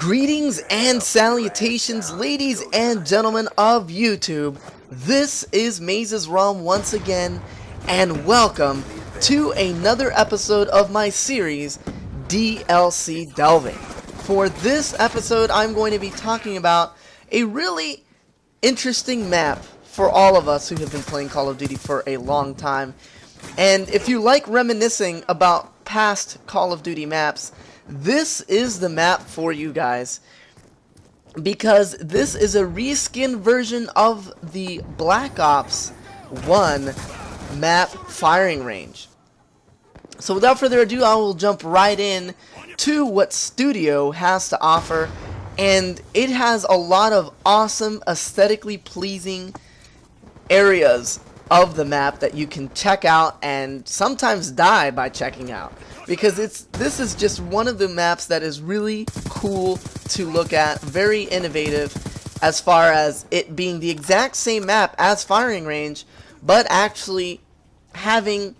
Greetings and salutations, ladies and gentlemen of YouTube. This is MazezRealm once again, and welcome to another episode of my series, DLC Delving. For this episode, I'm going to be talking about a really interesting map for all of us who have been playing Call of Duty for a long time. And if you like reminiscing about past Call of Duty maps, this is the map for you guys, because this is a reskin version of the Black Ops 1 map firing range. So without further ado, I will jump right in to what Studio has to offer, and it has a lot of awesome, aesthetically pleasing areas of the map that you can check out and sometimes die by checking out, because this is just one of the maps that is really cool to look at, very innovative as far as it being the exact same map as firing range, but actually having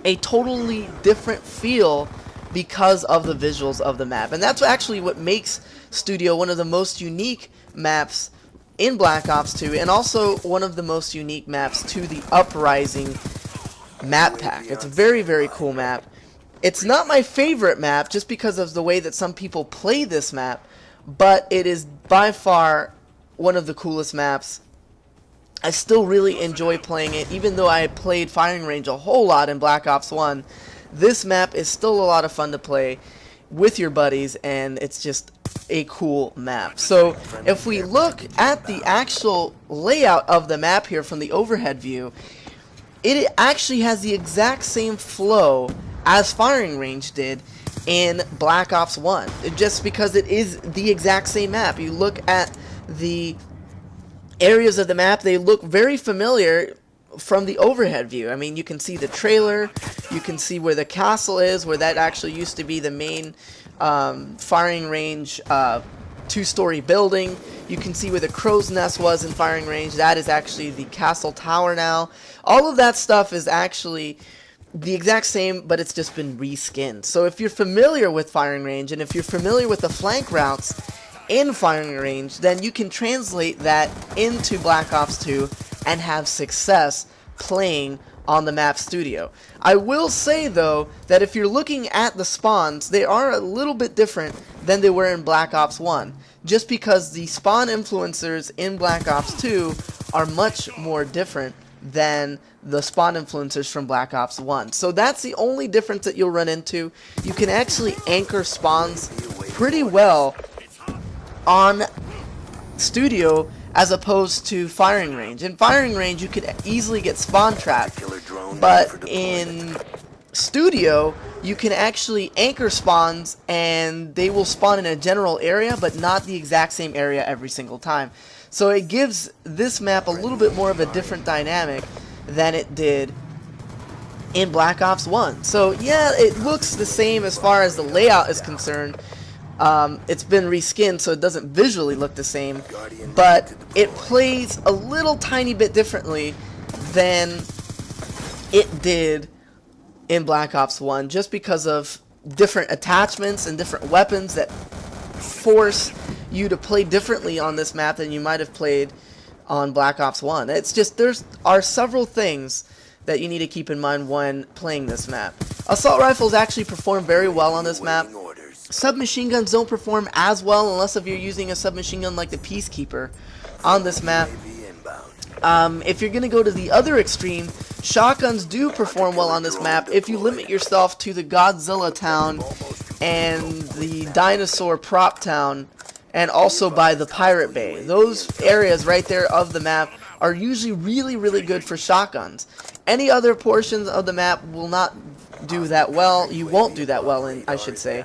a totally different feel because of the visuals of the map. And that's actually what makes Studio one of the most unique maps in Black Ops 2, and also one of the most unique maps to the Uprising map pack. It's a very, very cool map. It's not my favorite map just because of the way that some people play this map, but it is by far one of the coolest maps. I still really enjoy playing it, even though I played firing range a whole lot in Black Ops 1. This map is still a lot of fun to play with your buddies, and it's just a cool map. So if we look at the actual layout of the map here from the overhead view, it actually has the exact same flow as firing range did in Black Ops 1, just because it is the exact same map. You look at the areas of the map, they look very familiar from the overhead view. I mean, you can see the trailer, you can see where the castle is, where that actually used to be the main firing range two-story building. You can see where the crow's nest was in firing range. That is actually the castle tower now. All of that stuff is actually the exact same, but it's just been reskinned. So if you're familiar with firing range, and if you're familiar with the flank routes in firing range, then you can translate that into Black Ops 2 and have success playing on the map Studio. I will say though that if you're looking at the spawns, they are a little bit different than they were in Black Ops 1, just because the spawn influencers in Black Ops 2 are much more different than the spawn influencers from Black Ops 1. So that's the only difference that you'll run into. You can actually anchor spawns pretty well on Studio as opposed to firing range. In firing range, you could easily get spawn trapped, but in Studio, you can actually anchor spawns and they will spawn in a general area, but not the exact same area every single time. So it gives this map a little bit more of a different dynamic than it did in Black Ops 1. So yeah, it looks the same as far as the layout is concerned. It's been reskinned, so it doesn't visually look the same, but it plays a little tiny bit differently than it did in Black Ops 1, just because of different attachments and different weapons that force you to play differently on this map than you might have played on Black Ops 1. It's just, there are several things that you need to keep in mind when playing this map. Assault rifles actually perform very well on this map. Submachine guns don't perform as well unless if you're using a submachine gun like the Peacekeeper on this map. If you're going to go to the other extreme, shotguns do perform well on this map if you limit yourself to the Godzilla town and the dinosaur prop town, and also by the Pirate Bay. Those areas right there of the map are usually really, really good for shotguns. Any other portions of the map will not do that well. You won't do that well in, I should say.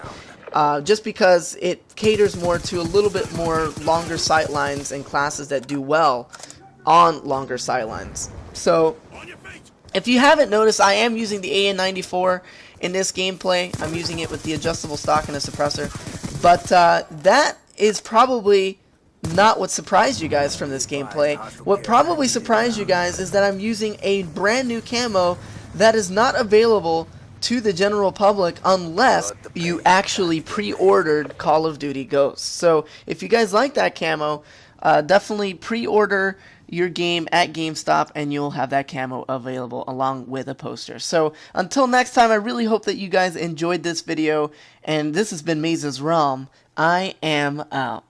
Just because it caters more to a little bit more longer sightlines and classes that do well on longer sightlines. So, if you haven't noticed, I am using the AN-94 in this gameplay. I'm using it with the adjustable stock and a suppressor. But that is probably not what surprised you guys from this gameplay. What probably surprised you guys is that I'm using a brand new camo that is not available to the general public unless you actually pre-ordered Call of Duty Ghosts. So if you guys like that camo, definitely pre-order your game at GameStop and you'll have that camo available along with a poster. So until next time, I really hope that you guys enjoyed this video, and this has been MazezRealm. I am out.